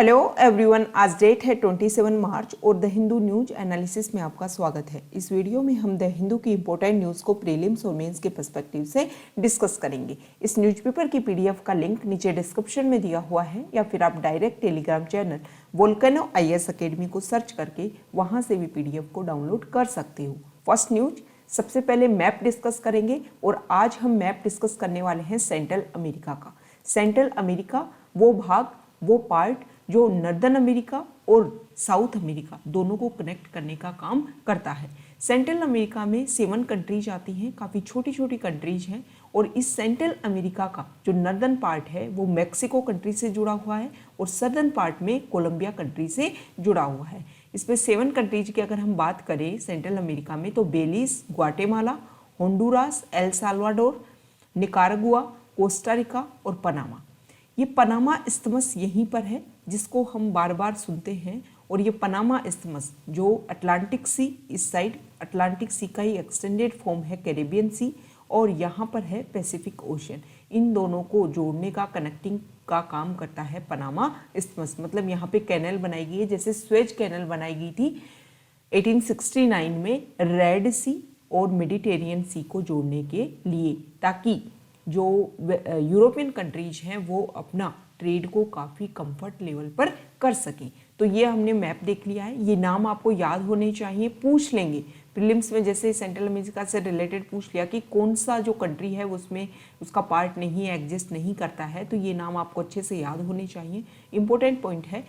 Hello everyone, आज date है 27 मार्च और द हिंदू न्यूज एनालिसिस में आपका स्वागत है। इस वीडियो में हम द हिंदू की इंपॉर्टेंट न्यूज़ को प्रीलिम्स और मेंस के पर्सपेक्टिव से डिस्कस करेंगे। इस न्यूज़पेपर की पीडीएफ का लिंक नीचे डिस्क्रिप्शन में दिया हुआ है या फिर आप direct Telegram channel volcano IAS academy को सर्च करके वहाँ से भी पीडीएफ को डाउनलोड कर सकते हो। फर्स्ट न्यूज, सबसे पहले मैप डिस्कस करेंगे और आज हम मैप डिस्कस करने वाले हैं सेंट्रल अमेरिका का। सेंट्रल अमेरिका वो भाग, वो पार्ट जो नॉर्दर्न अमेरिका और साउथ अमेरिका दोनों को कनेक्ट करने का काम करता है। सेंट्रल अमेरिका में 7 कंट्रीज आती हैं, काफ़ी छोटी छोटी कंट्रीज हैं और इस सेंट्रल अमेरिका का जो नॉर्दर्न पार्ट है वो मैक्सिको कंट्री से जुड़ा हुआ है और सदर्न पार्ट में कोलंबिया कंट्री से जुड़ा हुआ है। इसमें 7 कंट्रीज की अगर हम बात करें सेंट्रल अमेरिका में तो Belize, Guatemala, Honduras, El Salvador, Nicaragua, Costa Rica और पनामा। ये पनामा इस्थमस यहीं पर है जिसको हम बार बार सुनते हैं और ये पनामा इस्थमस जो अटलांटिक सी, इस साइड अटलांटिक सी का ही एक्सटेंडेड फॉर्म है कैरेबियन सी और यहाँ पर है पैसिफिक ओशन। इन दोनों को जोड़ने का, कनेक्टिंग का काम करता है पनामा इस्थमस। मतलब यहाँ पे कैनल बनाई गई है, जैसे स्वेज कैनल बनाई गई थी 1869 में रेड सी और मेडिटेरियन सी को जोड़ने के लिए, ताकि जो यूरोपियन कंट्रीज हैं वो अपना ट्रेड को काफ़ी कंफर्ट लेवल पर कर सकें। तो ये हमने मैप देख लिया है। ये नाम आपको याद होने चाहिए, पूछ लेंगे प्रीलिम्स में, जैसे सेंट्रल अमेरिका से रिलेटेड पूछ लिया कि कौन सा जो कंट्री है उसमें उसका पार्ट नहीं है, एग्जिस्ट नहीं करता है, तो ये नाम आपको अच्छे से याद होने चाहिए। इंपॉर्टेंट पॉइंट है।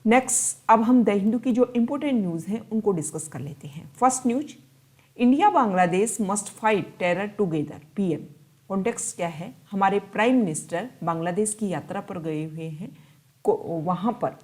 नेक्स्ट, अब हम द हिंदू की जो इंपॉर्टेंट न्यूज़ हैं उनको डिस्कस कर लेते हैं। First news, India Bangladesh must fight terror together, PM। Context क्या है? हमारे प्राइम मिनिस्टर बांग्लादेश की यात्रा पर गए हुए हैं। वहाँ पर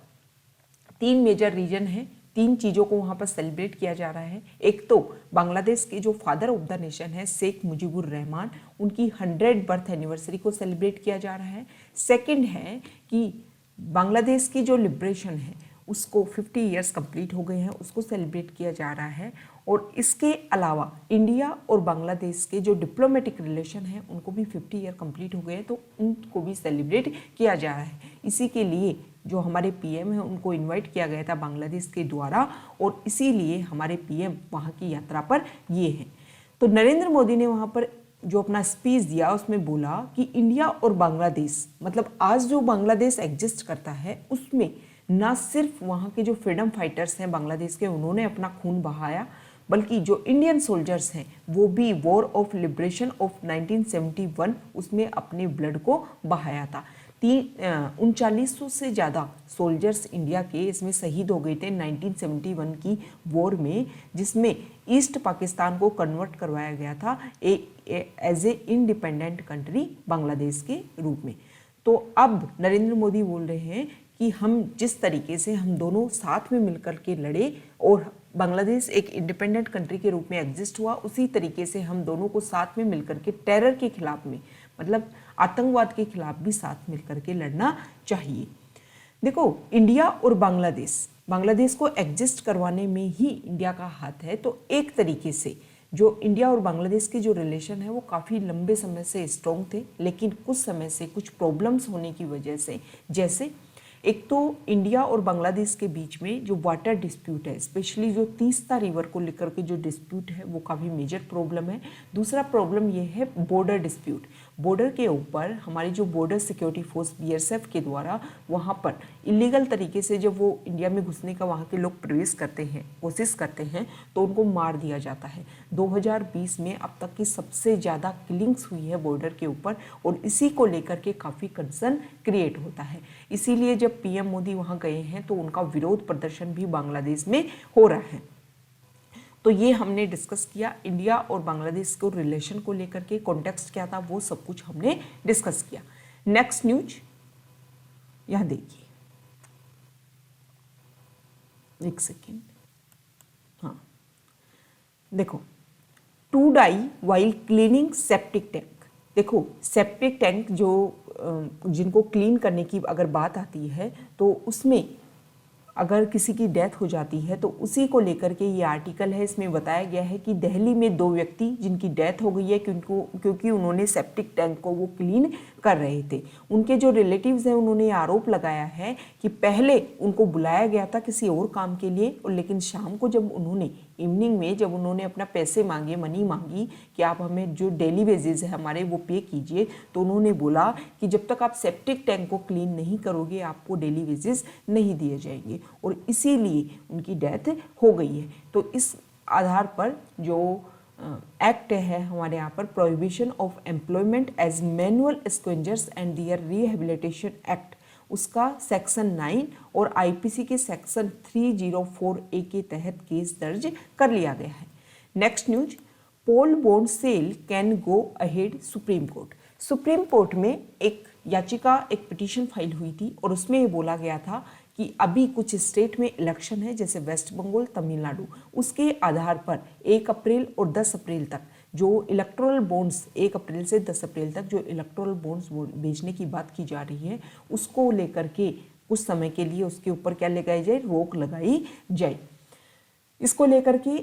3 मेजर रीजन हैं, 3 चीज़ों को वहाँ पर सेलिब्रेट किया जा रहा है। एक तो बांग्लादेश के जो फादर ऑफ द नेशन है शेख मुजीबुर रहमान, उनकी 100 बर्थ एनिवर्सरी को सेलिब्रेट किया जा रहा है। सेकेंड है कि बांग्लादेश की जो लिबरेशन है उसको 50 ईयर्स कंप्लीट हो गए हैं, उसको सेलिब्रेट किया जा रहा है। और इसके अलावा इंडिया और बांग्लादेश के जो डिप्लोमेटिक रिलेशन हैं उनको भी 50 ईयर कंप्लीट हो गए हैं, तो उनको भी सेलिब्रेट किया जा रहा है। इसी के लिए जो हमारे PM हैं उनको इनवाइट किया गया था बांग्लादेश के द्वारा और इसीलिए हमारे PM वहाँ की यात्रा पर ये हैं। तो नरेंद्र मोदी ने वहाँ पर जो अपना स्पीच दिया उसमें बोला कि इंडिया और बांग्लादेश, मतलब आज जो बांग्लादेश एग्जिस्ट करता है उसमें ना सिर्फ वहाँ के जो फ्रीडम फाइटर्स हैं बांग्लादेश के उन्होंने अपना खून बहाया, बल्कि जो इंडियन सोल्जर्स हैं वो भी वॉर ऑफ लिबरेशन ऑफ 1971 उसमें अपने ब्लड को बहाया था। 3900 से ज़्यादा सोल्जर्स इंडिया के इसमें शहीद हो गए थे 1971 की वॉर में, जिसमें ईस्ट पाकिस्तान को कन्वर्ट करवाया गया था as a independent country Bangladesh के रूप में। तो अब नरेंद्र मोदी बोल रहे हैं कि हम जिस तरीके से हम दोनों साथ में मिलकर के लड़े और बांग्लादेश एक इंडिपेंडेंट कंट्री के रूप में एग्जिस्ट हुआ, उसी तरीके से हम दोनों को साथ में मिलकर के टेरर के खिलाफ में, मतलब आतंकवाद के खिलाफ भी साथ मिलकर के लड़ना चाहिए। देखो, इंडिया और बांग्लादेश को एग्जिस्ट करवाने में ही इंडिया का हाथ है। तो एक तरीके से जो इंडिया और बांग्लादेश के जो रिलेशन है वो काफ़ी लंबे समय से स्ट्रॉन्ग थे, लेकिन कुछ समय से कुछ प्रॉब्लम्स होने की वजह से, जैसे एक तो इंडिया और बांग्लादेश के बीच में जो वाटर डिस्प्यूट है, स्पेशली जो तीस्ता रिवर को लेकर के जो डिस्प्यूट है वो काफ़ी मेजर प्रॉब्लम है। दूसरा प्रॉब्लम ये है बॉर्डर डिस्प्यूट। बॉर्डर के ऊपर हमारी जो बॉर्डर सिक्योरिटी फोर्स BSF के द्वारा वहाँ पर इलीगल तरीके से जब वो इंडिया में घुसने का वहाँ के लोग प्रवेश करते हैं, कोशिश करते हैं, तो उनको मार दिया जाता है। 2020 में अब तक की सबसे ज़्यादा किलिंग्स हुई है बॉर्डर के ऊपर और इसी को लेकर के काफ़ी कंसर्न क्रिएट होता है। इसीलिए जब PM मोदी वहाँ गए हैं तो उनका विरोध प्रदर्शन भी बांग्लादेश में हो रहा है। तो ये हमने डिस्कस किया इंडिया और बांग्लादेश को रिलेशन को लेकर के, कॉन्टेक्स्ट क्या था वो सब कुछ हमने डिस्कस किया। नेक्स्ट न्यूज यहाँ देखिए, एक सेकेंड, हाँ देखो, to die while cleaning septic tank. देखो, सेप्टिक टैंक जो जिनको क्लीन करने की अगर बात आती है तो उसमें अगर किसी की डेथ हो जाती है तो उसी को लेकर के ये आर्टिकल है। इसमें बताया गया है कि दिल्ली में 2 व्यक्ति जिनकी डेथ हो गई है क्योंकि उन्होंने सेप्टिक टैंक को वो क्लीन कर रहे थे। उनके जो रिलेटिव्स हैं उन्होंने आरोप लगाया है कि पहले उनको बुलाया गया था किसी और काम के लिए, और लेकिन शाम को जब उन्होंने इवनिंग में जब उन्होंने अपना पैसे मांगे, मनी मांगी कि आप हमें जो डेली वेजेस है हमारे वो पे कीजिए, तो उन्होंने बोला कि जब तक आप सेप्टिक टैंक को क्लीन नहीं करोगे आपको डेली वेजेस नहीं दिए जाएंगे, और इसीलिए उनकी डेथ हो गई है। तो इस आधार पर जो एक्ट है हमारे यहाँ पर, prohibition of employment as manual scavengers and their rehabilitation act, उसका सेक्शन 9 और आईपीसी के सेक्शन 304A के तहत केस दर्ज कर लिया गया है। Next news, poll bond sale can go ahead Supreme Court. Supreme Court में एक याचिका, एक पिटीशन फाइल हुई थी और उसमें ये बोला गया था कि अभी कुछ स्टेट में इलेक्शन है जैसे वेस्ट बंगाल, तमिलनाडु, उसके आधार पर 1 अप्रैल और 10 अप्रैल तक जो इलेक्टोरल बॉन्ड्स 1 अप्रैल से 10 अप्रैल तक जो इलेक्टोरल बॉन्ड्स बेचने की बात की जा रही है उसको लेकर के कुछ समय के लिए उसके ऊपर क्या लगाई जाए, रोक लगाई जाए। इसको लेकर के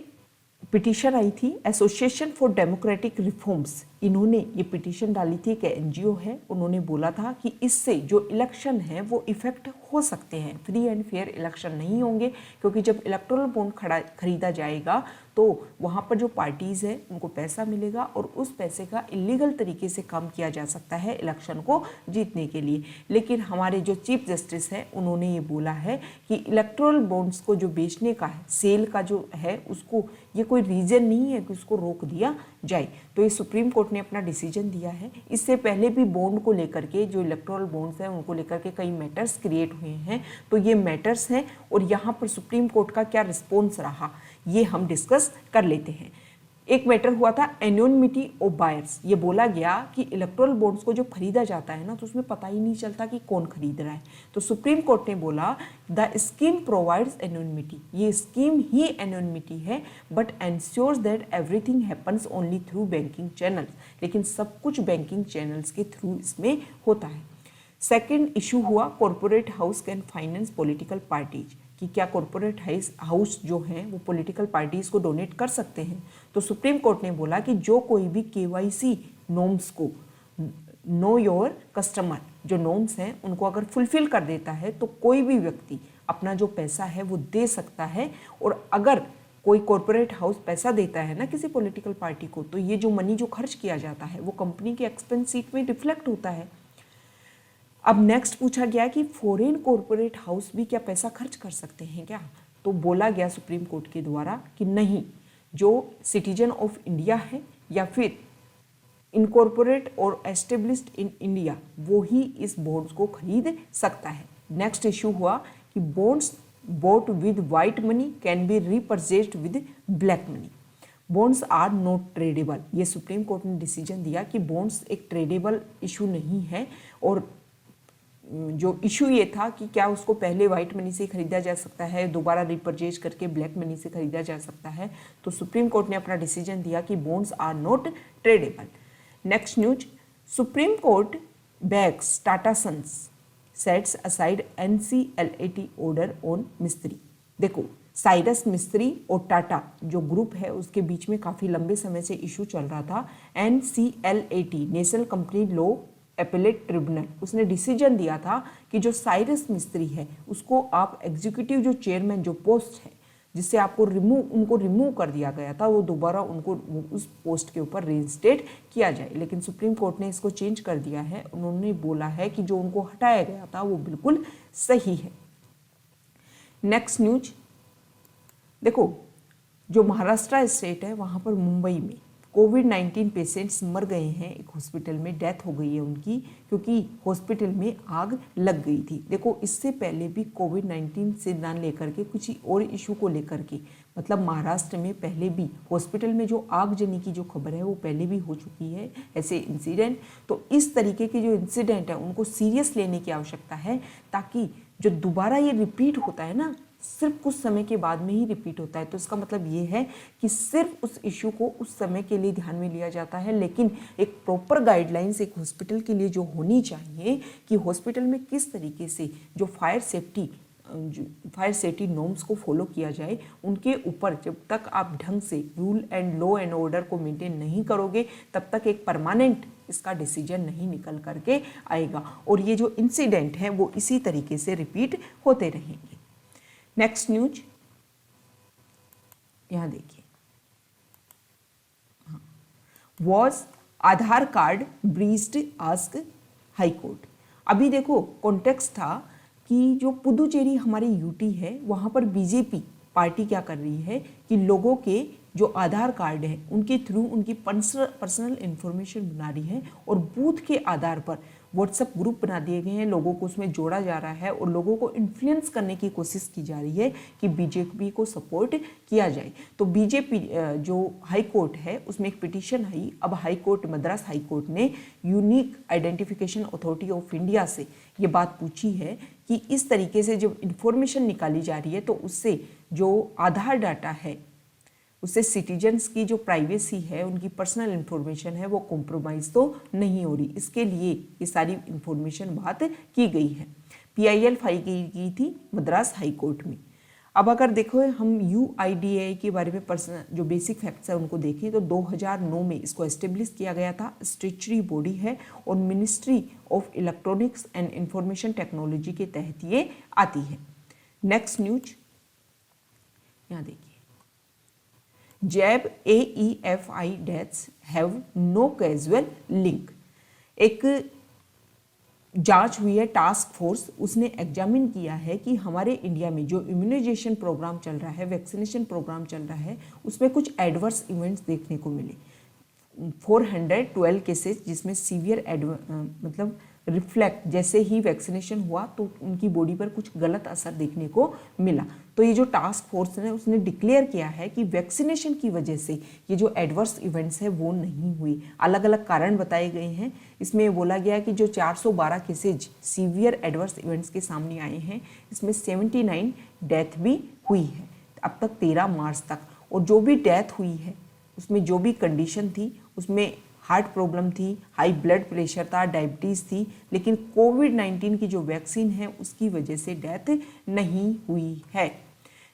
पिटीशन आई थी एसोसिएशन फॉर डेमोक्रेटिक रिफॉर्म्स, इन्होंने ये पिटीशन डाली थी कि एनजीओ है, उन्होंने बोला था कि इससे जो इलेक्शन है वो इफेक्ट हो सकते हैं, फ्री एंड फेयर इलेक्शन नहीं होंगे, क्योंकि जब इलेक्टोरल बॉन्ड खरीदा जाएगा तो वहाँ पर जो पार्टीज़ है उनको पैसा मिलेगा और उस पैसे का इलीगल तरीके से काम किया जा सकता है इलेक्शन को जीतने के लिए। लेकिन हमारे जो चीफ जस्टिस है उन्होंने ये बोला है कि इलेक्टोरल बॉन्ड्स को जो बेचने का है, सेल का जो है, उसको ये कोई रीज़न नहीं है कि उसको रोक दिया जाए। तो ये सुप्रीम कोर्ट ने अपना डिसीजन दिया है। इससे पहले भी बॉन्ड को लेकर के, जो इलेक्टोरल बॉन्ड्स हैं उनको लेकर के कई मैटर्स क्रिएट हुए हैं, तो ये मैटर्स हैं और यहाँ पर सुप्रीम कोर्ट का क्या रिस्पॉन्स रहा ये हम डिस्कस कर लेते हैं। एक मैटर हुआ था एनोनिमिटी ऑफ बायर्स, ये बोला गया कि इलेक्टोरल बॉन्ड्स को जो खरीदा जाता है ना तो उसमें पता ही नहीं चलता कि कौन खरीद रहा है, तो सुप्रीम कोर्ट ने बोला द स्कीम प्रोवाइड्स एनोनिमिटी, ये स्कीम ही एनोनिमिटी है but ensures that everything happens only through banking channels, लेकिन सब कुछ बैंकिंग चैनल्स के थ्रू इसमें होता है। सेकेंड इशू हुआ corporate house can finance political parties, कि क्या कॉरपोरेट हाउस जो हैं वो पॉलिटिकल पार्टीज को डोनेट कर सकते हैं। तो सुप्रीम कोर्ट ने बोला कि जो कोई भी केवाईसी नॉर्म्स को, नो योर कस्टमर जो नॉर्म्स हैं उनको अगर फुलफिल कर देता है तो कोई भी व्यक्ति अपना जो पैसा है वो दे सकता है। और अगर कोई कॉरपोरेट हाउस पैसा देता है ना किसी पॉलिटिकल पार्टी को, तो ये जो मनी जो खर्च किया जाता है वो कंपनी के एक्सपेंस शीट में रिफ्लेक्ट होता है। अब नेक्स्ट पूछा गया कि फॉरेन कॉरपोरेट हाउस भी क्या पैसा खर्च कर सकते हैं क्या, तो बोला गया सुप्रीम कोर्ट के द्वारा कि नहीं, जो सिटीजन ऑफ इंडिया है या फिर इनकॉर्पोरेट और एस्टेब्लिश्ड इन इंडिया वो ही इस बॉन्ड्स को खरीद सकता है। नेक्स्ट इशू हुआ कि bonds bought with white money can be repurchased with black money, bonds are not tradable, ये सुप्रीम कोर्ट ने डिसीजन दिया कि बॉन्ड्स एक ट्रेडेबल इशू नहीं है। और जो इशू ये था कि क्या उसको पहले वाइट मनी से खरीदा जा सकता है, दोबारा रिपरचेज करके ब्लैक मनी से खरीदा जा सकता है, तो सुप्रीम कोर्ट ने अपना डिसीजन दिया कि bonds are not tradable. Next news, Supreme Court backs Tata sons sets aside NCLAT order on Mistry. देखो, साइरस मिस्त्री और टाटा जो ग्रुप है उसके बीच में काफ़ी लंबे समय से इशू चल रहा था। NCLAT national company law appellate tribunal, उसने डिसीजन दिया था कि जो साइरस मिस्त्री है उसको आप एग्जीक्यूटिव जो चेयरमैन जो पोस्ट है जिससे आपको उनको रिमूव कर दिया गया था, वो दोबारा उनको उस पोस्ट के ऊपर रीइंस्टेट किया जाए। लेकिन सुप्रीम कोर्ट ने इसको चेंज कर दिया है, उन्होंने बोला है कि जो उनको हटाया गया था वो बिल्कुल सही है। नेक्स्ट न्यूज, देखो, जो महाराष्ट्र स्टेट है वहाँ पर मुंबई में कोविड-19 पेशेंट्स मर गए हैं, एक हॉस्पिटल में डेथ हो गई है उनकी, क्योंकि हॉस्पिटल में आग लग गई थी। देखो, इससे पहले भी कोविड-19 से ना लेकर के कुछ और इशू को लेकर के, मतलब महाराष्ट्र में पहले भी हॉस्पिटल में जो आगजनी की जो खबर है वो पहले भी हो चुकी है ऐसे इंसिडेंट। तो इस तरीके के जो इंसिडेंट है उनको सीरियस लेने की आवश्यकता है, ताकि जो दोबारा ये रिपीट होता है ना, सिर्फ कुछ समय के बाद में ही रिपीट होता है, तो इसका मतलब ये है कि सिर्फ उस इशू को उस समय के लिए ध्यान में लिया जाता है, लेकिन एक प्रॉपर गाइडलाइंस एक हॉस्पिटल के लिए जो होनी चाहिए कि हॉस्पिटल में किस तरीके से जो फायर सेफ्टी नॉर्म्स को फॉलो किया जाए, उनके ऊपर जब तक आप ढंग से rule and law and order को मेंटेन नहीं करोगे तब तक एक परमानेंट इसका डिसीजन नहीं निकल करके आएगा और ये जो इंसिडेंट है वो इसी तरीके से रिपीट होते रहेंगे। नेक्स्ट न्यूज यहाँ देखिए, was Aadhaar card breached ask high court. अभी देखो कॉन्टेक्स्ट था कि जो पुदुचेरी हमारी यूटी है वहाँ पर बीजेपी पार्टी क्या कर रही है कि लोगों के जो आधार कार्ड है उनके थ्रू उनकी पर्सनल इंफॉर्मेशन बना रही है और बूथ के आधार पर व्हाट्सएप ग्रुप बना दिए गए हैं, लोगों को उसमें जोड़ा जा रहा है और लोगों को इन्फ्लुएंस करने की कोशिश की जा रही है कि बीजेपी को सपोर्ट किया जाए। तो बीजेपी जो हाई कोर्ट है उसमें एक पिटीशन आई। अब high court, Madras high court ने unique identification authority of India से ये बात पूछी है कि इस तरीके से जब इंफॉर्मेशन निकाली जा रही है तो उससे जो आधार डाटा है उससे सिटीजन्स की जो प्राइवेसी है, उनकी पर्सनल इंफॉर्मेशन है वो कॉम्प्रोमाइज़ तो नहीं हो रही। इसके लिए ये सारी इंफॉर्मेशन बात की गई है। PIL फाइल की थी मद्रास हाई कोर्ट में। अब अगर देखो हम UIDAI के बारे में पर्सनल जो बेसिक फैक्ट्स है उनको देखें तो 2009 में इसको एस्टेब्लिश किया गया था। स्टैट्यूटरी बॉडी है और ministry of electronics and information technology के तहत ये आती है। नेक्स्ट न्यूज यहाँ देखिए, jab AEFI deaths have no casual link. एक जांच हुई है, टास्क फोर्स, उसने एग्जामिन किया है कि हमारे इंडिया में जो इम्यूनाइजेशन प्रोग्राम चल रहा है, वैक्सीनेशन प्रोग्राम चल रहा है, उसमें कुछ एडवर्स इवेंट्स देखने को मिले। 412 केसेस जिसमें सीवियर मतलब रिफ्लेक्ट, जैसे ही वैक्सीनेशन हुआ तो उनकी बॉडी पर कुछ गलत असर देखने को मिला। तो ये जो टास्क फोर्स है उसने डिक्लेयर किया है कि वैक्सीनेशन की वजह से ये जो एडवर्स इवेंट्स है वो नहीं हुई। अलग अलग कारण बताए गए हैं। इसमें बोला गया है कि जो 412 केसेज सीवियर एडवर्स इवेंट्स के सामने आए हैं, इसमें 79 डेथ भी हुई है अब तक 13 मार्च तक। और जो भी डेथ हुई है उसमें जो भी कंडीशन थी उसमें हार्ट प्रॉब्लम थी, हाई ब्लड प्रेशर था, डायबिटीज़ थी, लेकिन कोविड-19 की जो वैक्सीन है उसकी वजह से डेथ नहीं हुई है।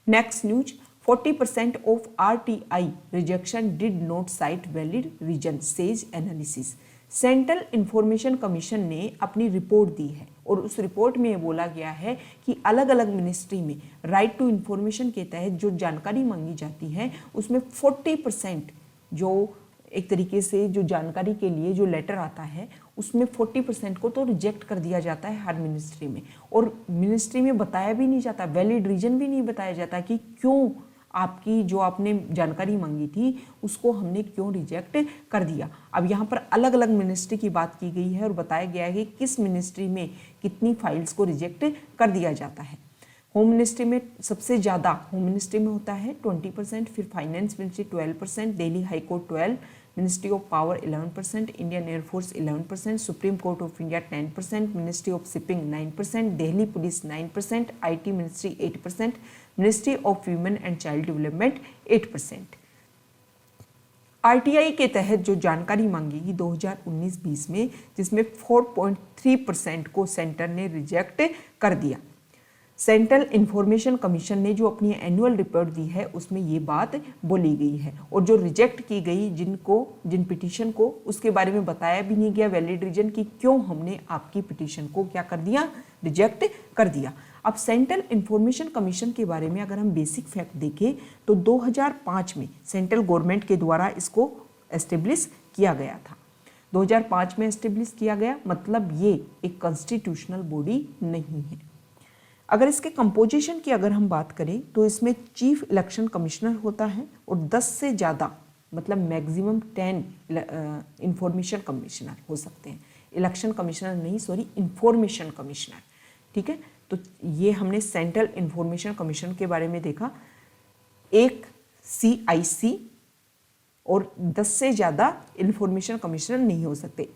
Next news, 40% of RTI rejection did not cite valid reason says analysis. Central information commission ने अपनी रिपोर्ट दी है और उस रिपोर्ट में ये बोला गया है कि अलग अलग मिनिस्ट्री में राइट टू इंफॉर्मेशन के तहत जो जानकारी मांगी जाती है उसमें 40% जो एक तरीके से जो जानकारी के लिए जो लेटर आता है उसमें 40% को तो रिजेक्ट कर दिया जाता है हर मिनिस्ट्री में। और मिनिस्ट्री में बताया भी नहीं जाता, वैलिड रीजन भी नहीं बताया जाता कि क्यों आपकी जो आपने जानकारी मांगी थी उसको हमने क्यों रिजेक्ट कर दिया। अब यहाँ पर अलग अलग मिनिस्ट्री की बात की गई है और बताया गया है कि किस मिनिस्ट्री में कितनी फाइल्स को रिजेक्ट कर दिया जाता है। होम मिनिस्ट्री में सबसे ज़्यादा होम मिनिस्ट्री में होता है 20%, फिर finance ministry 12%, Delhi high court 12%, ministry of power 11%, Indian air force 11%, supreme court of India 10%, ministry of shipping 9%, Delhi police 9%, IT ministry 8%, ministry of human and child development 8%। RTI के तहत जो जानकारी मांगेगी 2019-20 में, जिसमें 4.3% को सेंटर ने रिजेक्ट कर दिया। सेंट्रल इंफॉर्मेशन कमीशन ने जो अपनी एनुअल रिपोर्ट दी है उसमें ये बात बोली गई है। और जो रिजेक्ट की गई जिन पिटीशन को, उसके बारे में बताया भी नहीं गया वैलिड रीजन कि क्यों हमने आपकी पिटीशन को क्या कर दिया, रिजेक्ट कर दिया। अब सेंट्रल इंफॉर्मेशन कमीशन के बारे में अगर हम बेसिक फैक्ट देखें तो 2005 में सेंट्रल गवर्नमेंट के द्वारा इसको एस्टेब्लिश किया गया था। 2005 में एस्टेब्लिश किया गया, मतलब ये एक कॉन्स्टिट्यूशनल बॉडी नहीं है। अगर इसके कंपोजिशन की अगर हम बात करें तो इसमें चीफ इलेक्शन कमिश्नर होता है और 10 से ज़्यादा, मतलब मैक्सिमम 10 इंफॉर्मेशन कमिश्नर हो सकते हैं। इलेक्शन कमिश्नर नहीं, सॉरी, इंफॉर्मेशन कमिश्नर। ठीक है, तो ये हमने सेंट्रल इंफॉर्मेशन कमीशन के बारे में देखा। एक CIC और 10 से ज़्यादा इंफॉर्मेशन कमिश्नर नहीं हो सकते।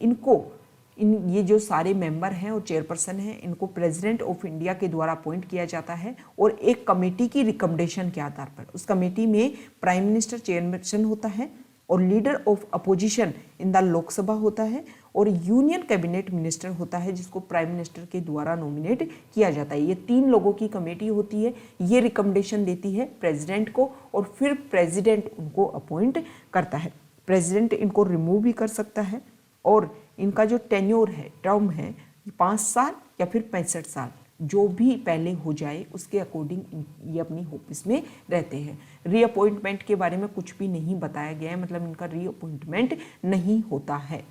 ये जो सारे मेंबर हैं और चेयरपर्सन हैं, इनको प्रेसिडेंट ऑफ इंडिया के द्वारा अपॉइंट किया जाता है और एक कमेटी की रिकमेंडेशन के आधार पर। उस कमेटी में प्राइम मिनिस्टर चेयरपर्सन होता है और leader of opposition in the Lok Sabha होता है और यूनियन कैबिनेट मिनिस्टर होता है जिसको प्राइम मिनिस्टर के द्वारा नॉमिनेट किया जाता है। ये 3 लोगों की कमेटी होती है। ये रिकमेंडेशन देती है प्रेसिडेंट को और फिर प्रेसिडेंट उनको अपॉइंट करता है। प्रेसिडेंट इनको रिमूव भी कर सकता है और इनका जो टेन्योर है, टर्म है, 5 साल या फिर 65 साल, जो भी पहले हो जाए उसके अकॉर्डिंग ये अपनी ऑफिस में रहते हैं। रीअपॉइंटमेंट के बारे में कुछ भी नहीं बताया गया है, मतलब इनका रीअपॉइंटमेंट नहीं होता है।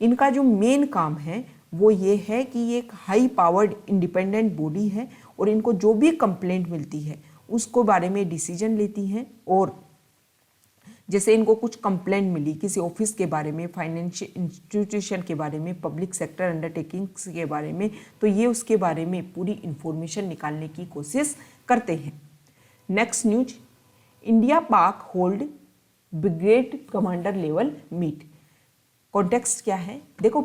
इनका जो मेन काम है वो ये है कि ये एक हाई पावर्ड इंडिपेंडेंट बॉडी है और इनको जो भी कंप्लेंट मिलती है उसको बारे में डिसीजन लेती हैं। और जैसे इनको कुछ कंप्लेंट मिली किसी ऑफिस के बारे में, फाइनेंशियल इंस्टीट्यूशन के बारे में, पब्लिक सेक्टर अंडरटेकिंग्स के बारे में, तो ये उसके बारे में पूरी इंफॉर्मेशन निकालने की कोशिश करते हैं। Next news, India Pak hold brigade commander level meet. Context क्या है? देखो,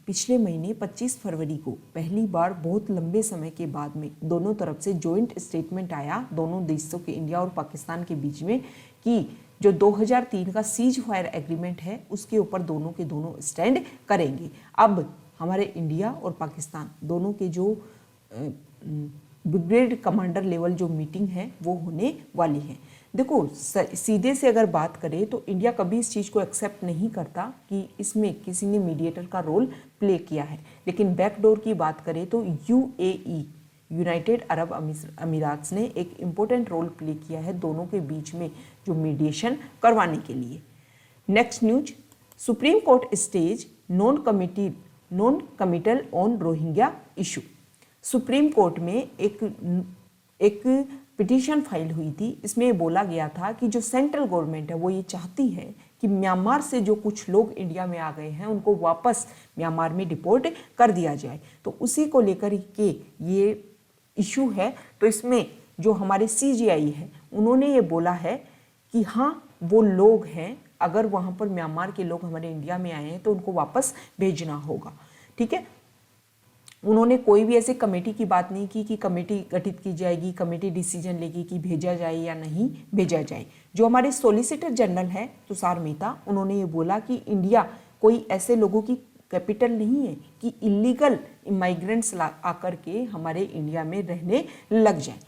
पिछले महीने 25 फरवरी को पहली बार बहुत लंबे समय के बाद में दोनों तरफ से जॉइंट स्टेटमेंट आया, दोनों देशों के, इंडिया और पाकिस्तान के बीच में, कि जो 2003 का सीज फायर एग्रीमेंट है उसके ऊपर दोनों के दोनों स्टैंड करेंगे। अब हमारे इंडिया और पाकिस्तान दोनों के जो ब्रिगेड कमांडर लेवल जो मीटिंग है वो होने वाली है। देखो, सीधे से अगर बात करें तो इंडिया कभी इस चीज़ को एक्सेप्ट नहीं करता कि इसमें किसी ने मीडिएटर का रोल प्ले किया है, लेकिन बैकडोर की बात करें तो यूएई, यूनाइटेड अरब अमीरात ने एक इम्पोर्टेंट रोल प्ले किया है दोनों के बीच में जो मीडिएशन करवाने के लिए। Next news, Supreme court stage non committal on Rohingya issue. Supreme Court में एक पिटीशन फाइल हुई थी। इसमें बोला गया था कि जो सेंट्रल गवर्नमेंट है वो ये चाहती है कि म्यांमार से जो कुछ लोग इंडिया में आ गए हैं उनको वापस म्यांमार में डिपोर्ट कर दिया जाए। तो उसी को लेकर के ये इशू है। तो इसमें जो हमारे सीजीआई है उन्होंने ये बोला है कि हाँ, वो लोग हैं, अगर वहाँ पर म्यांमार के लोग हमारे इंडिया में आए हैं तो उनको वापस भेजना होगा। ठीक है, उन्होंने कोई भी ऐसे कमेटी की बात नहीं की कि कमेटी गठित की जाएगी, कमेटी डिसीजन लेगी कि भेजा जाए या नहीं भेजा जाए। जो हमारे सॉलिसिटर जनरल है तुषार मेहता, उन्होंने ये बोला कि इंडिया कोई ऐसे लोगों की कैपिटल नहीं है कि इलीगल इमाइग्रेंट्स आकर के हमारे इंडिया में रहने लग जाए।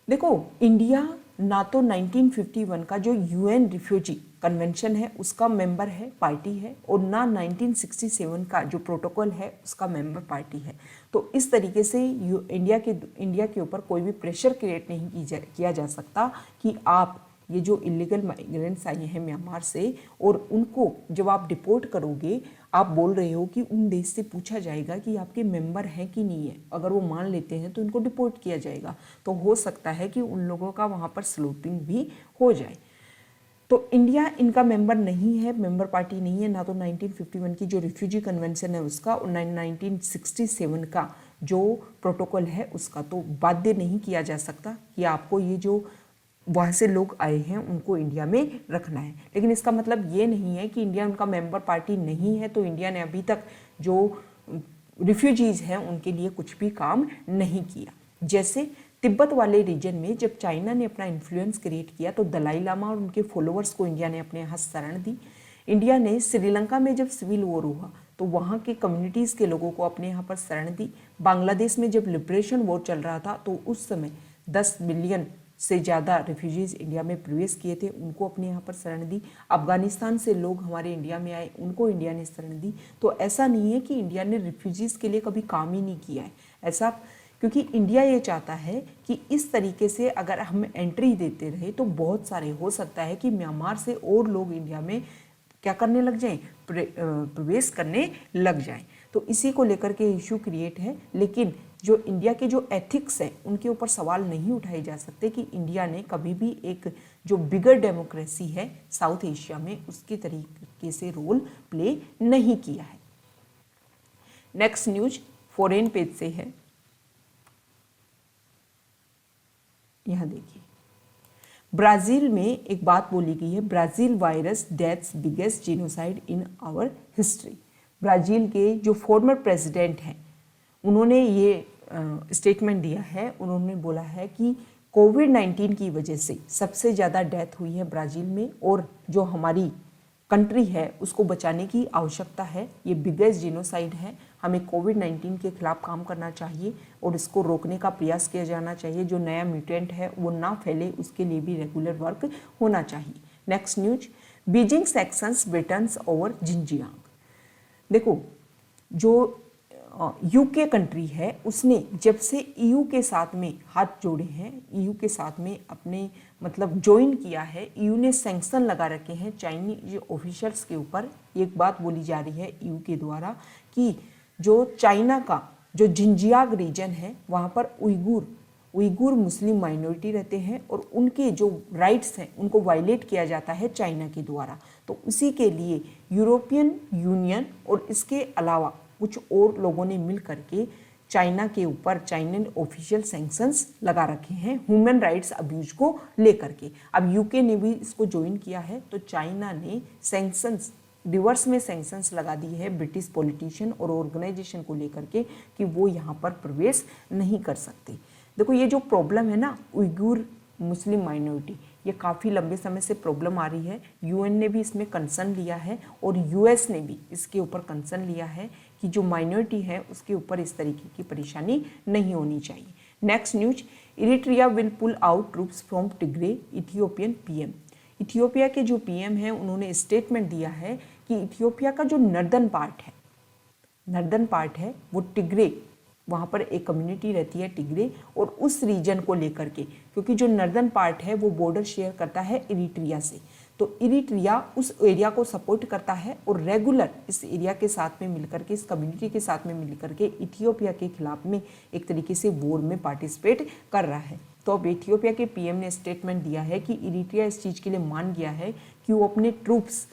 देखो, इंडिया ना तो 1951 का जो यूएन रिफ्यूजी कन्वेंशन है उसका मेंबर है, पार्टी है, और ना 1967 का जो प्रोटोकॉल है उसका मेंबर पार्टी है। तो इस तरीके से इंडिया के ऊपर कोई भी प्रेशर क्रिएट नहीं किया जा सकता कि आप ये जो इलीगल माइग्रेंट्स आए हैं म्यांमार से और उनको जब आप डिपोर्ट करोगे, आप बोल रहे हो कि उन देश से पूछा जाएगा कि आपके मेंबर हैं कि नहीं है, अगर वो मान लेते हैं तो उनको डिपोर्ट किया जाएगा। तो हो सकता है कि उन लोगों का वहाँ पर स्लूटिंग भी हो जाए। तो इंडिया इनका मेंबर नहीं है, मेंबर पार्टी नहीं है, ना तो 1951 की जो रिफ्यूजी कन्वेंशन है उसका और 1967 का जो प्रोटोकॉल है उसका। तो बाध्य नहीं किया जा सकता कि आपको ये जो वहाँ से लोग आए हैं उनको इंडिया में रखना है। लेकिन इसका मतलब ये नहीं है कि इंडिया उनका मेंबर पार्टी नहीं है तो इंडिया ने अभी तक जो रिफ्यूजीज़ हैं उनके लिए कुछ भी काम नहीं किया। जैसे तिब्बत वाले रीजन में जब चाइना ने अपना इन्फ्लुएंस क्रिएट किया तो दलाई लामा और उनके फॉलोअर्स को इंडिया ने अपने यहाँ शरण दी। इंडिया ने श्रीलंका में जब सिविल वॉर हुआ तो वहाँ के कम्युनिटीज़ के लोगों को अपने यहाँ पर शरण दी। बांग्लादेश में जब लिबरेशन वॉर चल रहा था तो उस समय 10 मिलियन से ज़्यादा रिफ्यूजीज़ इंडिया में प्रवेश किए थे, उनको अपने यहाँ पर शरण दी। अफगानिस्तान से लोग हमारे इंडिया में आए, उनको इंडिया ने शरण दी। तो ऐसा नहीं है कि इंडिया ने रिफ्यूजीज़ के लिए कभी काम ही नहीं किया है, ऐसा, क्योंकि इंडिया ये चाहता है कि इस तरीके से अगर हम एंट्री देते रहे तो बहुत सारे, हो सकता है कि म्यांमार से और लोग इंडिया में क्या करने लग जाएं, प्रवेश करने लग जाएं। तो इसी को लेकर के इशू क्रिएट है। लेकिन जो इंडिया के जो एथिक्स है उनके ऊपर सवाल नहीं उठाए जा सकते कि इंडिया ने कभी भी एक जो बिगर डेमोक्रेसी है साउथ एशिया में उसके तरीके से रोल प्ले नहीं किया है। नेक्स्ट न्यूज फॉरेन पेज से है, यहाँ देखिए, ब्राजील में एक बात बोली गई है, Brazil virus deaths biggest genocide in our history. Brazil के जो फॉर्मर प्रेसिडेंट हैं उन्होंने ये स्टेटमेंट दिया है। उन्होंने बोला है कि कोविड-19 की वजह से सबसे ज़्यादा डेथ हुई है ब्राज़ील में और जो हमारी कंट्री है उसको बचाने की आवश्यकता है। ये बिगेस्ट जीनोसाइड है, हमें कोविड-19 के खिलाफ काम करना चाहिए और इसको रोकने का प्रयास किया जाना चाहिए। जो नया म्यूटेंट है वो ना फैले, उसके लिए भी रेगुलर वर्क होना चाहिए। Next news, Beijing sanctions Britain's over Xinjiang. देखो जो यूके कंट्री है उसने जब से ईयू के साथ में हाथ जोड़े हैं, ईयू के साथ में अपने मतलब ज्वाइन किया है, ईयू ने सैंक्शन लगा रखे हैं चाइनीज ऑफिशियल्स के ऊपर। एक बात बोली जा रही है ईयू के द्वारा कि जो चाइना का जो जिंजियांग रीजन है वहाँ पर उइगुर मुस्लिम माइनॉरिटी रहते हैं और उनके जो राइट्स हैं उनको वायलेट किया जाता है चाइना के द्वारा। तो उसी के लिए यूरोपियन यूनियन और इसके अलावा कुछ और लोगों ने मिल करके चाइना के ऊपर चाइनीज ऑफिशियल सैंक्शंस लगा रखे हैं ह्यूमन राइट्स अब्यूज को लेकर के। अब यूके ने भी इसको ज्वाइन किया है, तो चाइना ने सैंक्शंस रिवर्स में सैंक्शंस लगा दी है ब्रिटिश पॉलिटिशियन और ऑर्गेनाइजेशन को लेकर के कि वो यहाँ पर प्रवेश नहीं कर सकते। देखो ये जो प्रॉब्लम है ना उइगुर मुस्लिम माइनॉरिटी, ये काफ़ी लंबे समय से प्रॉब्लम आ रही है। यूएन ने भी इसमें कंसर्न लिया है और यूएस ने भी इसके ऊपर कंसर्न लिया है कि जो माइनॉरिटी है उसके ऊपर इस तरीके की परेशानी नहीं होनी चाहिए। Next news, Eritrea will pull out troops from Tigray, Ethiopian PM. Ethiopia के जो पीएम हैं उन्होंने स्टेटमेंट दिया है कि इथियोपिया का जो नर्दर्न पार्ट है वो टिग्रे, वहाँ पर एक कम्युनिटी रहती है टिग्रे, और उस रीजन को लेकर के, क्योंकि जो नर्दर्न पार्ट है वो बॉर्डर शेयर करता है इरिट्रिया से, तो इरिट्रिया उस एरिया को सपोर्ट करता है और रेगुलर इस एरिया के साथ में मिलकर के, इस कम्युनिटी के साथ में मिलकर के इथियोपिया के खिलाफ में एक तरीके से वॉर में पार्टिसिपेट कर रहा है। तो अब इथियोपिया के पीएम ने स्टेटमेंट दिया है कि इरिट्रिया इस चीज़ के लिए मान गया है कि वो अपने ट्रूप्स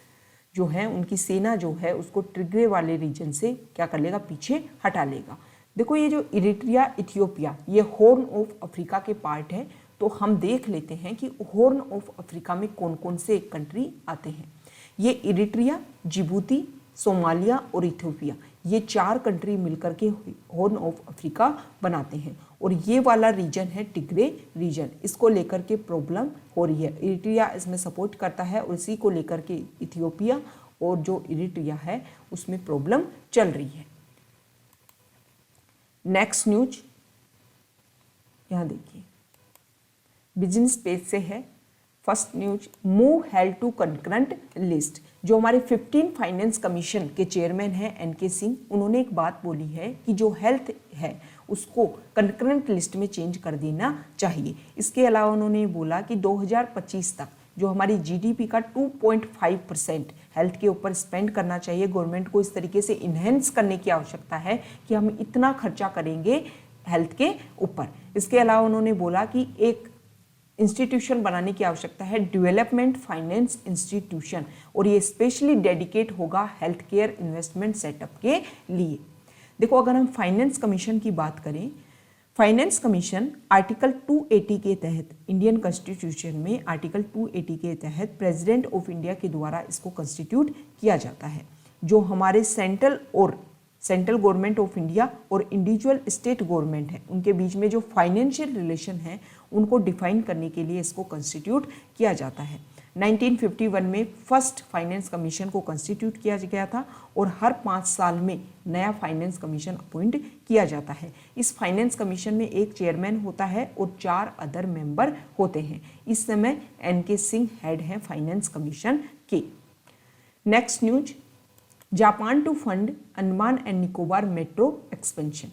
जो हैं, उनकी सेना जो है उसको टिग्रे वाले रीजन से क्या कर लेगा, पीछे हटा लेगा। देखो ये जो इरिट्रिया इथियोपिया ये हॉर्न ऑफ अफ्रीका के पार्ट है, तो हम देख लेते हैं कि हॉर्न ऑफ अफ्रीका में कौन कौन से कंट्री आते हैं। ये इरिट्रिया, जिबूती, सोमालिया और इथियोपिया, ये 4 कंट्री मिलकर के हॉर्न ऑफ अफ्रीका बनाते हैं और ये वाला रीजन है टिग्रे रीजन। इसको लेकर के प्रॉब्लम हो रही है, इरिट्रिया इसमें सपोर्ट करता है और इसी को लेकर के इथियोपिया और जो इरिट्रिया है उसमें प्रॉब्लम चल रही है। नेक्स्ट न्यूज यहाँ देखिए, बिजनेस पेज से है। First news, move held to concurrent list. जो हमारे 15 फाइनेंस कमीशन के चेयरमैन हैं एनके सिंह, उन्होंने एक बात बोली है कि जो हेल्थ है उसको कंकरेंट लिस्ट में चेंज कर देना चाहिए। इसके अलावा उन्होंने बोला कि 2025 तक जो हमारी जीडीपी का 2.5% हेल्थ के ऊपर स्पेंड करना चाहिए। गवर्नमेंट को इस तरीके से इन्हेंस करने की आवश्यकता है कि हम इतना खर्चा करेंगे हेल्थ के ऊपर। इसके अलावा उन्होंने बोला कि एक इंस्टीट्यूशन बनाने की आवश्यकता है, डेवलपमेंट फाइनेंस इंस्टीट्यूशन, और ये स्पेशली डेडिकेट होगा हेल्थ केयर इन्वेस्टमेंट सेटअप के लिए। देखो अगर हम फाइनेंस कमीशन की बात करें, फाइनेंस कमीशन आर्टिकल 280 के तहत, इंडियन कॉन्स्टिट्यूशन में आर्टिकल 280 के तहत प्रेसिडेंट ऑफ इंडिया के द्वारा इसको कंस्टिट्यूट किया जाता है। जो हमारे सेंट्रल गवर्नमेंट ऑफ इंडिया और इंडिविजुअल स्टेट गवर्नमेंट है उनके बीच में जो फाइनेंशियल रिलेशन है उनको डिफाइन करने के लिए इसको कंस्टिट्यूट किया जाता है। 1951 में फर्स्ट फाइनेंस कमीशन को कंस्टिट्यूट किया गया था और हर 5 साल में नया फाइनेंस कमीशन अपॉइंट किया जाता है। इस फाइनेंस कमीशन में एक चेयरमैन होता है और 4 अदर मेंबर होते हैं। इस समय एनके सिंह हेड हैं फाइनेंस कमीशन के। Next news, Japan to fund Andaman and Nicobar metro expansion.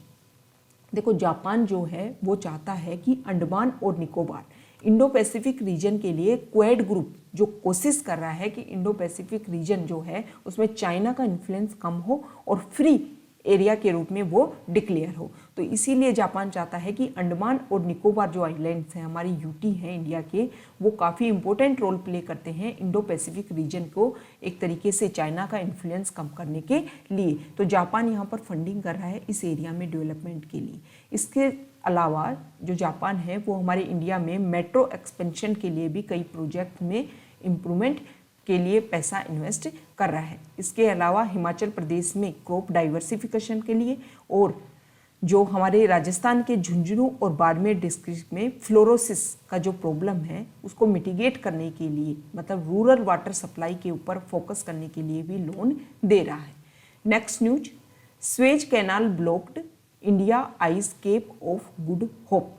देखो जापान जो है वो चाहता है कि अंडमान और निकोबार इंडो पैसिफिक रीजन के लिए क्वेड ग्रुप जो कोशिश कर रहा है कि इंडो पैसिफिक रीजन जो है उसमें चाइना का इन्फ्लुएंस कम हो और फ्री एरिया के रूप में वो डिक्लेयर हो। तो इसीलिए जापान चाहता है कि अंडमान और निकोबार जो आइलैंड्स हैं, हमारी यूटी हैं इंडिया के, वो काफ़ी इंपॉर्टेंट रोल प्ले करते हैं इंडो पैसिफिक रीजन को एक तरीके से चाइना का इन्फ्लुएंस कम करने के लिए। तो जापान यहाँ पर फंडिंग कर रहा है इस एरिया में डेवलपमेंट के लिए। इसके अलावा जो जापान है वो हमारे इंडिया में मेट्रो एक्सपेंशन के लिए भी कई प्रोजेक्ट में इम्प्रूवमेंट के लिए पैसा इन्वेस्ट कर रहा है। इसके अलावा हिमाचल प्रदेश में क्रॉप डाइवर्सिफिकेशन के लिए और जो हमारे राजस्थान के झुंझुनू और बाड़मेर डिस्ट्रिक्ट में फ्लोरोसिस का जो प्रॉब्लम है उसको मिटिगेट करने के लिए, मतलब रूरल वाटर सप्लाई के ऊपर फोकस करने के लिए भी लोन दे रहा है। Next news, Suez canal blocked, India eyes Cape of Good Hope.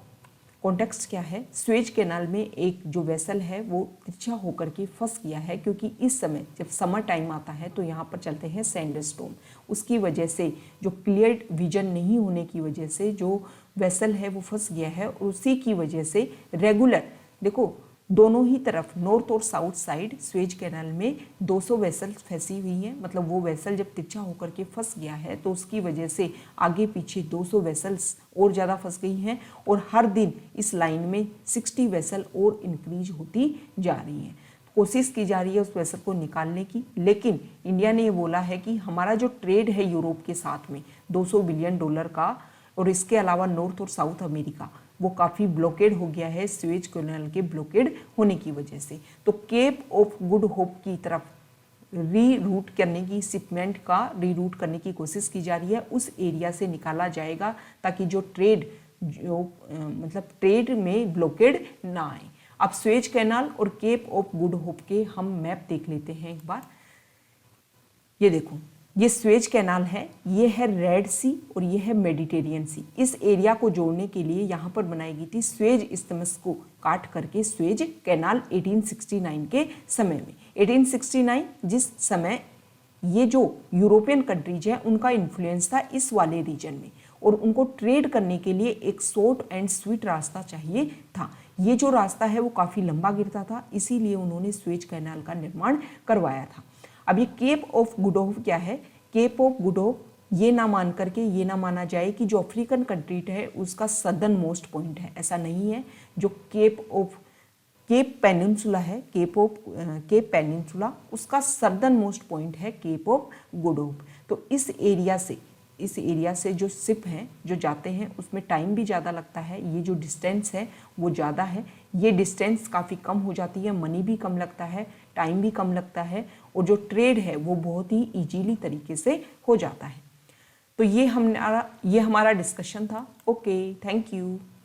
Context क्या है, स्वेज कैनाल में एक जो वेसल है वो तिरछा होकर के फंस गया है, क्योंकि इस समय जब समर टाइम आता है तो यहाँ पर चलते हैं सैंडस्टॉर्म। उसकी वजह से जो क्लियर विजन नहीं होने की वजह से जो वेसल है वो फंस गया है, और उसी की वजह से रेगुलर देखो दोनों ही तरफ नॉर्थ और साउथ साइड स्वेज कैनाल में 200 वेसल फंसी हुई हैं। मतलब वो वेसल जब तिरछा होकर के फंस गया है तो उसकी वजह से आगे पीछे 200 वेसल्स और ज़्यादा फंस गई हैं, और हर दिन इस लाइन में 60 वेसल और इंक्रीज होती जा रही हैं। कोशिश की जा रही है उस वेसल को निकालने की, लेकिन इंडिया ने ये बोला है कि हमारा जो ट्रेड है यूरोप के साथ में $200 बिलियन का, और इसके अलावा नॉर्थ और साउथ अमेरिका, वो काफ़ी ब्लॉकेड हो गया है स्वेज कैनाल के ब्लॉकेड होने की वजह से। तो केप ऑफ गुड होप की तरफ रीरूट करने की, शिपमेंट का रीरूट करने की कोशिश की जा रही है, उस एरिया से निकाला जाएगा ताकि जो ट्रेड मतलब ट्रेड में ब्लॉकेड ना आए। अब स्वेज कैनाल और केप ऑफ गुड होप के हम मैप देख लेते हैं एक बार। ये देखो, ये स्वेज कैनाल है, ये है रेड सी और ये है मेडिटेरियन सी। इस एरिया को जोड़ने के लिए यहाँ पर बनाई गई थी स्वेज इस्थमस को काट करके स्वेज कैनाल 1869 के समय में। 1869 जिस समय ये जो यूरोपियन कंट्रीज है उनका इन्फ्लुएंस था इस वाले रीजन में, और उनको ट्रेड करने के लिए एक शॉर्ट एंड स्वीट रास्ता चाहिए था। ये जो रास्ता है वो काफ़ी लंबा गिरता था, इसीलिए उन्होंने स्वेज कैनाल का निर्माण करवाया था। अब ये केप ऑफ गुड होप क्या है, केप ऑफ गुड होप ये ना मान करके ये ना माना जाए कि जो अफ्रीकन कंट्री है उसका सदर्न मोस्ट पॉइंट है, ऐसा नहीं है। जो केप पेनिनसुला है, केप पेनिनसुला, उसका सदर्न मोस्ट पॉइंट है केप ऑफ गुड होप। तो इस एरिया से जो शिप हैं जो जाते हैं उसमें टाइम भी ज़्यादा लगता है, ये जो डिस्टेंस है वो ज़्यादा है, ये डिस्टेंस काफ़ी कम हो जाती है, मनी भी कम लगता है, टाइम भी कम लगता है, और जो ट्रेड है वो बहुत ही इजीली तरीके से हो जाता है। तो ये हमारा डिस्कशन था। Okay, thank you.